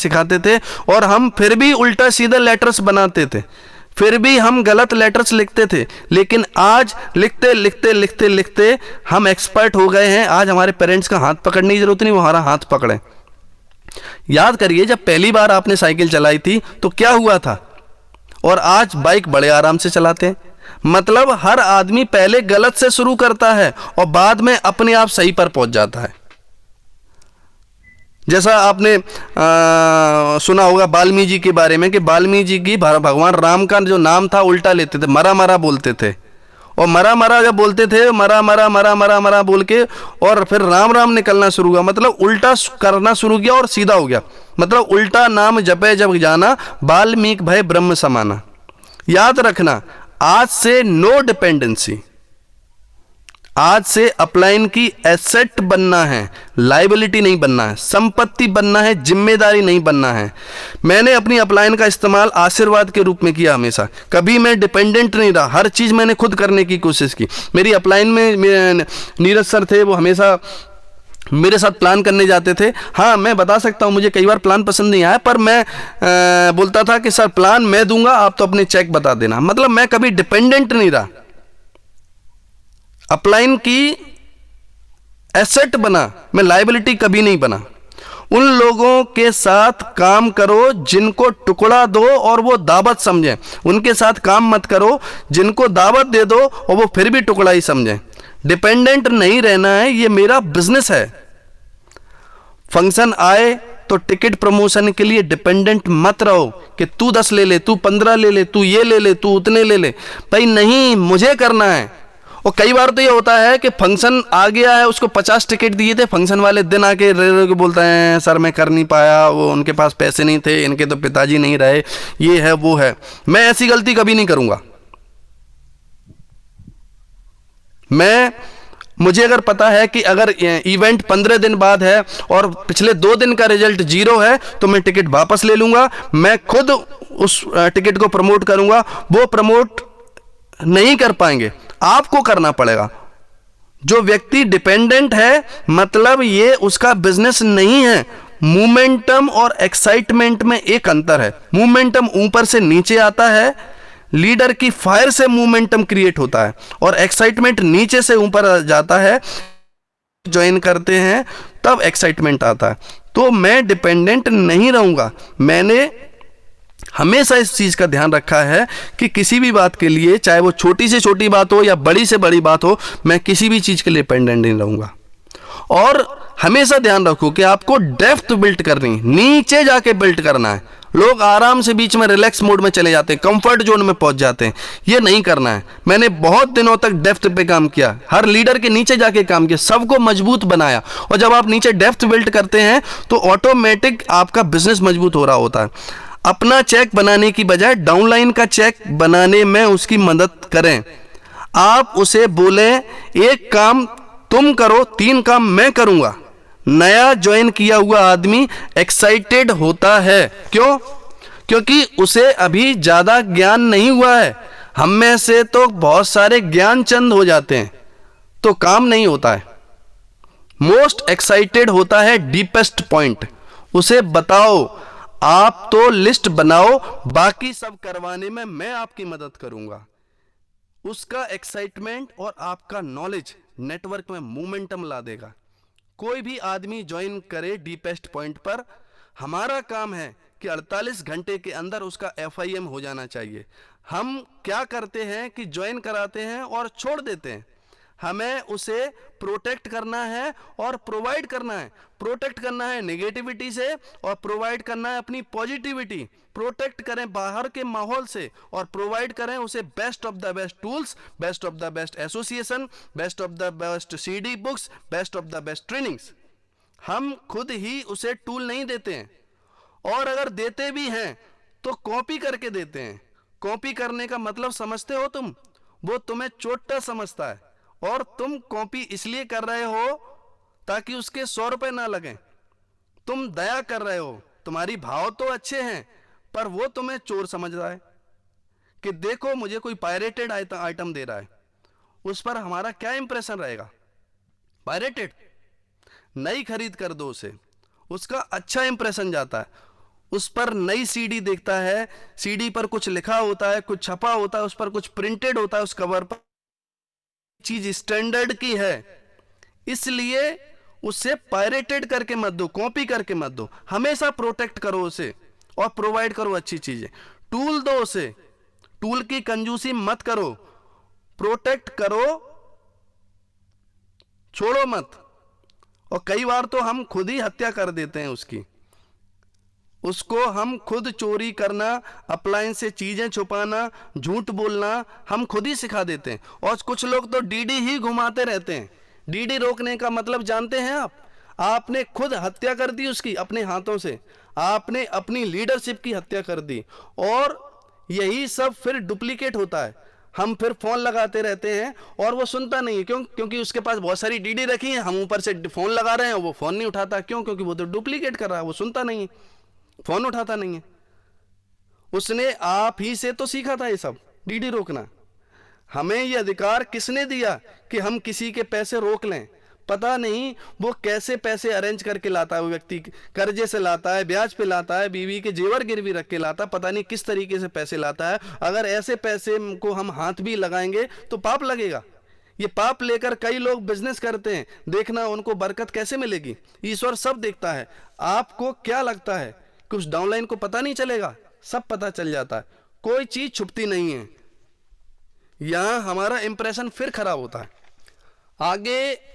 सिखाते थे और हम फिर भी उल्टा सीधा लेटर्स बनाते थे, फिर भी हम गलत लेटर्स लिखते थे। लेकिन आज लिखते लिखते लिखते लिखते हम एक्सपर्ट हो गए हैं। आज हमारे पेरेंट्स का हाथ पकड़ने की जरूरत नहीं, वो हमारा हाथ पकड़े। याद करिए जब पहली बार आपने साइकिल चलाई थी तो क्या हुआ था, और आज बाइक बड़े आराम से चलाते हैं। मतलब हर आदमी पहले गलत से शुरू करता है और बाद में अपने आप सही पर पहुंच जाता है। जैसा आपने सुना होगा वाल्मीकि जी के बारे में कि वाल्मीकि जी की भगवान राम का जो नाम था उल्टा लेते थे, मरा मरा बोलते थे, और मरा मरा जब बोलते थे मरा मरा मरा मरा मरा बोल के और फिर राम राम निकलना शुरू हुआ, मतलब उल्टा करना शुरू किया और सीधा हो गया। मतलब उल्टा नाम जपे जब जाना, वाल्मीकि भय ब्रह्म समाना। याद रखना, आज से नो डिपेंडेंसी, आज से अपलाइन की एसेट बनना है, लाइबिलिटी नहीं बनना है, संपत्ति बनना है, जिम्मेदारी नहीं बनना है। मैंने अपनी अपलाइन का इस्तेमाल आशीर्वाद के रूप में किया हमेशा, कभी मैं डिपेंडेंट नहीं रहा, हर चीज़ मैंने खुद करने की कोशिश की। मेरी अपलाइन में नीरज सर थे, वो हमेशा मेरे साथ प्लान करने जाते थे। हाँ, मैं बता सकता हूँ मुझे कई बार प्लान पसंद नहीं आया, पर मैं बोलता था कि सर प्लान मैं दूंगा, आप तो अपने चेक बता देना। मतलब मैं कभी डिपेंडेंट नहीं रहा, अपलाइन की एसेट बना, मैं लायबिलिटी कभी नहीं बना। उन लोगों के साथ काम करो जिनको टुकड़ा दो और वो दावत समझें, उनके साथ काम मत करो जिनको दावत दे दो और वो फिर भी टुकड़ा ही समझें। डिपेंडेंट नहीं रहना है, ये मेरा बिजनेस है। फंक्शन आए तो टिकट प्रमोशन के लिए डिपेंडेंट मत रहो कि तू 10 ले ले, तू 15 ले ले, तू ये ले ले, तू उतने ले ले। भाई नहीं, मुझे करना है। और कई बार तो ये होता है कि फंक्शन आ गया है, उसको 50 टिकट दिए थे, फंक्शन वाले दिन आके रे के बोलते हैं सर मैं कर नहीं पाया, वो उनके पास पैसे नहीं थे, इनके तो पिताजी नहीं रहे, ये है वो है। मैं ऐसी गलती कभी नहीं करूंगा। मुझे अगर पता है कि अगर इवेंट 15 दिन बाद है और पिछले 2 दिन का रिजल्ट 0 है तो मैं टिकट वापस ले लूंगा, मैं खुद उस टिकट को प्रमोट करूंगा। वो प्रमोट नहीं कर पाएंगे, आपको करना पड़ेगा। जो व्यक्ति डिपेंडेंट है मतलब ये उसका बिजनेस नहीं है। मोमेंटम और एक्साइटमेंट में एक अंतर है। मोमेंटम ऊपर से नीचे आता है, लीडर की फायर से मोमेंटम क्रिएट होता है, और एक्साइटमेंट नीचे से ऊपर जाता है। ज्वाइन करते हैं तब एक्साइटमेंट आता है। तो मैं डिपेंडेंट नहीं रहूंगा। मैंने हमेशा इस चीज का ध्यान रखा है कि किसी भी बात के लिए, चाहे वो छोटी से छोटी बात हो या बड़ी से बड़ी बात हो, मैं किसी भी चीज के लिए डिपेंडेंट नहीं रहूंगा। और हमेशा ध्यान रखो कि आपको डेप्थ बिल्ड करनी, नीचे जाके बिल्ड करना है। लोग आराम से बीच में रिलैक्स मोड में चले जाते हैं, कंफर्ट जोन में पहुंच जाते हैं। ये नहीं करना है। मैंने बहुत दिनों तक डेप्थ पे काम किया, हर लीडर के नीचे जाके काम किया, सबको मजबूत बनाया। और जब आप नीचे डेप्थ बिल्ड करते हैं तो ऑटोमेटिक आपका बिजनेस मजबूत हो रहा होता है। अपना चेक बनाने की बजाय डाउनलाइन का चेक बनाने में उसकी मदद करें। आप उसे बोले एक काम तुम करो, 3 काम मैं करूंगा। नया ज्वाइन किया हुआ आदमी एक्साइटेड होता है। क्यों? क्योंकि उसे अभी ज्यादा ज्ञान नहीं हुआ है। हम में से तो बहुत सारे ज्ञान चंद हो जाते हैं तो काम नहीं होता है। मोस्ट एक्साइटेड होता है डीपेस्ट पॉइंट। उसे बताओ, आप तो लिस्ट बनाओ, बाकी सब करवाने में मैं आपकी मदद करूंगा। उसका एक्साइटमेंट और आपका नॉलेज नेटवर्क में मोमेंटम ला देगा। कोई भी आदमी ज्वाइन करे डीपेस्ट पॉइंट पर, हमारा काम है कि 48 घंटे के अंदर उसका FIM हो जाना चाहिए। हम क्या करते हैं कि ज्वाइन कराते हैं और छोड़ देते हैं। हमें उसे प्रोटेक्ट करना है और प्रोवाइड करना है। प्रोटेक्ट करना है नेगेटिविटी से और प्रोवाइड करना है अपनी पॉजिटिविटी। प्रोटेक्ट करें बाहर के माहौल से और प्रोवाइड करें उसे best of the best tools, best of the best association, best of the best CD books, best of the best trainings. हम खुद ही उसे टूल नहीं देते हैं, और अगर देते भी हैं तो कॉपी करके देते हैं। कॉपी करने का मतलब समझते हो तुम? वो तुम्हें चोट्टा समझता है और तुम कॉपी इसलिए कर रहे हो ताकि उसके 100 रुपए ना लगें। तुम दया कर रहे हो, तुम्हारी भाव तो अच्छे हैं, पर वो तुम्हें चोर समझ रहा है कि देखो मुझे कोई पायरेटेड आइटम दे रहा है। उस पर हमारा क्या इंप्रेशन रहेगा? पायरेटेड। नई खरीद कर दो उसे, उसका अच्छा इंप्रेशन जाता है। उस पर नई सीडी देखता है, सीडी पर कुछ लिखा होता है, कुछ छपा होता है, उस पर कुछ प्रिंटेड होता है, उस कवर पर चीज स्टैंडर्ड की है, इसलिए उसे पायरेटेड करके मत दो, कॉपी करके मत दो, हमेशा प्रोटेक्ट करो उसे और प्रोवाइड करो अच्छी चीजें। टूल दो उसे, टूल की कंजूसी मत करो, प्रोटेक्ट करो, छोड़ो मत। और कई बार तो हम खुद ही हत्या कर देते हैं उसकी, उसको हम खुद चोरी करना, अप्लायंस से चीजें छुपाना, झूठ बोलना हम खुद ही सिखा देते हैं। और कुछ लोग तो डीडी ही घुमाते रहते हैं। डीडी रोकने का मतलब जानते हैं आप? आपने खुद हत्या कर दी उसकी अपने हाथों से, आपने अपनी लीडरशिप की हत्या कर दी। और यही सब फिर डुप्लीकेट होता है। हम फिर फोन लगाते रहते हैं और वो सुनता नहीं है। क्यों? क्योंकि उसके पास बहुत सारी डीडी रखी है, हम ऊपर से फोन लगा रहे हैं, वो फोन नहीं उठाता। क्यों? क्योंकि वो तो डुप्लीकेट कर रहा है, वो सुनता नहीं है, फोन उठाता नहीं है। उसने आप ही से तो सीखा था ये सब, डीडी रोकना। हमें ये अधिकार किसने दिया कि हम किसी के पैसे रोक लें? पता नहीं वो कैसे पैसे अरेंज करके लाता है वो व्यक्ति, कर्जे से लाता है, ब्याज पे लाता है, बीवी के जेवर गिरवी रख के लाता है, पता नहीं किस तरीके से पैसे लाता है। अगर ऐसे पैसे को हम हाथ भी लगाएंगे तो पाप लगेगा। ये पाप लेकर कई लोग बिजनेस करते हैं, देखना उनको बरकत कैसे मिलेगी। ईश्वर सब देखता है। आपको क्या लगता है कुछ डाउनलाइन को पता नहीं चलेगा? सब पता चल जाता है, कोई चीज छुपती नहीं है। यहां हमारा इंप्रेशन फिर खराब होता है। आगे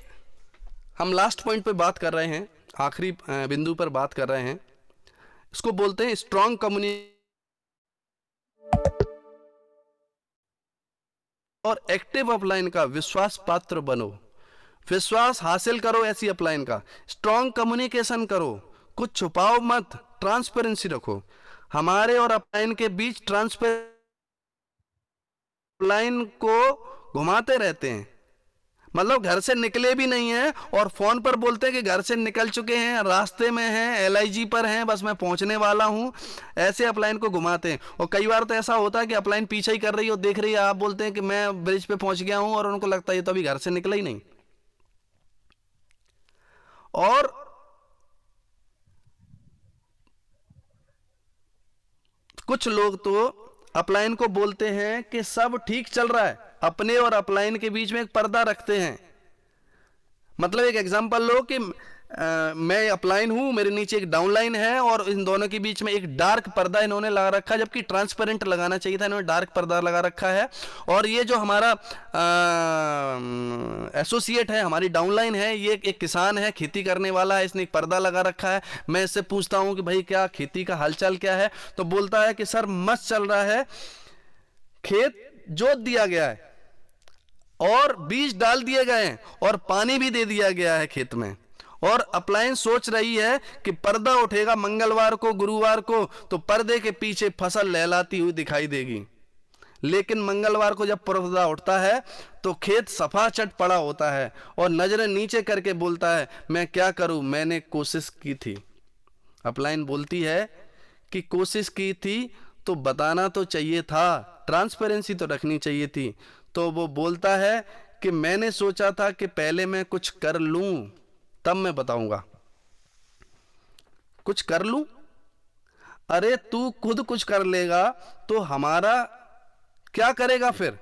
हम लास्ट पॉइंट पे बात कर रहे हैं, आखिरी बिंदु पर बात कर रहे हैं, इसको बोलते हैं स्ट्रॉन्ग कम्युनिकेशन और एक्टिव अपलाइन का विश्वास पात्र बनो। विश्वास हासिल करो ऐसी अपलाइन का, स्ट्रॉन्ग कम्युनिकेशन करो, कुछ छुपाओ मत, ट्रांसपेरेंसी रखो। हमारे और अपलाइन के बीच ट्रांसपेरेंसी अपलाइन को घुमाते रहते हैं, मतलब घर से निकले भी नहीं है और फोन पर बोलते हैं कि घर से निकल चुके हैं, रास्ते में हैं, एलआईजी पर हैं, बस मैं पहुंचने वाला हूं। ऐसे अपलाइन को घुमाते हैं। और कई बार तो ऐसा होता है कि अपलाइन पीछे ही कर रही हो, देख रही है, आप बोलते हैं कि मैं ब्रिज पे पहुंच गया हूं और उनको लगता है ये तो अभी घर से निकला ही नहीं। और कुछ लोग तो अपलाइन को बोलते हैं कि सब ठीक चल रहा है, अपने और अपलाइन के बीच में एक पर्दा रखते हैं। मतलब एक एग्जांपल लो कि मैं अपलाइन हूं, मेरे नीचे एक डाउनलाइन है और इन दोनों के बीच में एक डार्क पर्दा इन्होंने लगा रखा है, जबकि ट्रांसपेरेंट लगाना चाहिए था, इन्होंने डार्क पर्दा लगा रखा है। और ये जो हमारा एसोसिएट है, हमारी डाउनलाइन है, ये एक किसान है, खेती करने वाला है, इसने एक पर्दा लगा रखा है। मैं इससे पूछता हूं कि भाई क्या खेती का हालचाल क्या है, तो बोलता है कि सर मस्त चल रहा है, खेत जोत दिया गया है और बीज डाल दिए गए हैं और पानी भी दे दिया गया है खेत में। और अप्लायंस सोच रही है कि पर्दा उठेगा मंगलवार को, गुरुवार को, तो पर्दे के पीछे फसल लहलाती हुई दिखाई देगी। लेकिन मंगलवार को जब पर्दा उठता है तो खेत सफा चट पड़ा होता है और नजरें नीचे करके बोलता है मैं क्या करूं, मैंने कोशिश की थी। अपलाइन बोलती है कि कोशिश की थी तो बताना तो चाहिए था, ट्रांसपेरेंसी तो रखनी चाहिए थी। तो वो बोलता है कि मैंने सोचा था कि पहले मैं कुछ कर लूं तब मैं बताऊंगा, कुछ कर लूं। अरे तू खुद कुछ कर लेगा तो हमारा क्या करेगा फिर?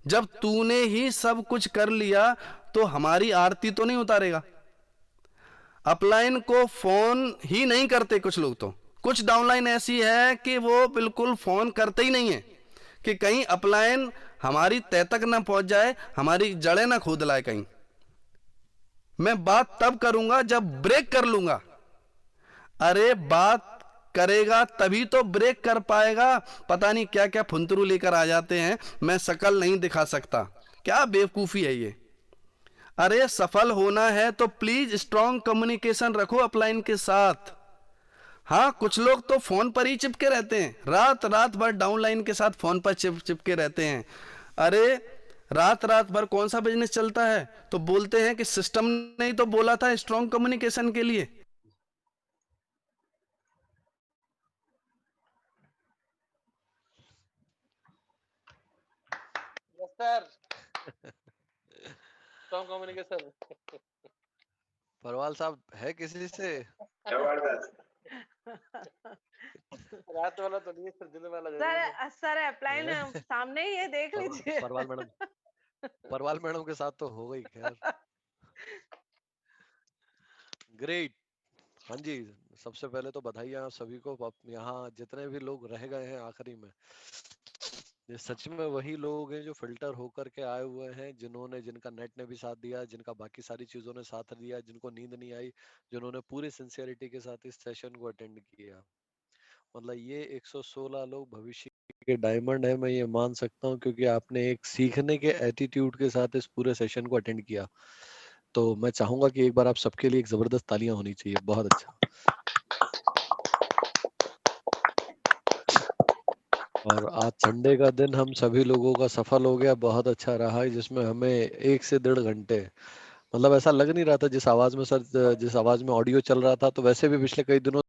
जब तूने ही सब कुछ कर लिया तो हमारी आरती तो नहीं उतारेगा। अपलाइन को फोन ही नहीं करते कुछ लोग, तो कुछ डाउनलाइन ऐसी है कि वो बिल्कुल फोन करते ही नहीं है कि कहीं अपलाइन हमारी तय तक ना पहुंच जाए, हमारी जड़ें ना खोद लाए कहीं। मैं बात तब करूंगा जब ब्रेक कर लूंगा। अरे बात करेगा तभी तो ब्रेक कर पाएगा। पता नहीं क्या क्या फुंतरू लेकर आ जाते हैं, मैं शकल नहीं दिखा सकता, क्या बेवकूफी है ये। अरे सफल होना है तो प्लीज स्ट्रॉन्ग कम्युनिकेशन रखो अपलाइन के साथ। हाँ कुछ लोग तो फोन पर ही चिपके रहते हैं, रात रात भर डाउनलाइन के साथ फोन पर चिपके रहते हैं। अरे रात रात भर कौन सा बिजनेस चलता है? तो बोलते हैं कि सिस्टम ने ही तो बोला था स्ट्रॉन्ग कम्युनिकेशन के लिए। Yes sir, strong communication. Parwal साहब है किसी से? जबरदस्त। रात वाला तो नहीं है सर, दिन वाला जरूर है। सर अपलाइन सामने ही है, देख लीजिए। परवाल मैडम के साथ तो हो गई खैर। ग्रेट। हाँ जी, सबसे पहले तो बधाई आप सभी को, यहाँ जितने भी लोग रह गए हैं आखिरी में, ये सच में वही लोग हैं जो फिल्टर होकर के आए हुए हैं, जिनका नेट ने भी साथ दिया, जिनका बाकी सारी चीजों ने साथ दिया, जिनको नींद नहीं आई, जिन्होंने पूरी सिंसियरिटी के साथ इस सेशन को अटेंड किया। मतलब ये 116 लोग भविष्य के डायमंड है, मैं ये मान सकता हूँ, क्योंकि आपने एक सीखने के एटीट्यूड के साथ इस पूरे सेशन को अटेंड किया। तो मैं चाहूंगा कि एक बार आप सबके लिए एक जबरदस्त तालियां होनी चाहिए। बहुत अच्छा। और आज संडे का दिन हम सभी लोगों का सफल हो गया, बहुत अच्छा रहा, जिसमें हमें 1 से 1.5 घंटे, मतलब ऐसा लग नहीं रहा था जिस आवाज में ऑडियो चल रहा था, तो वैसे भी पिछले कई दिनों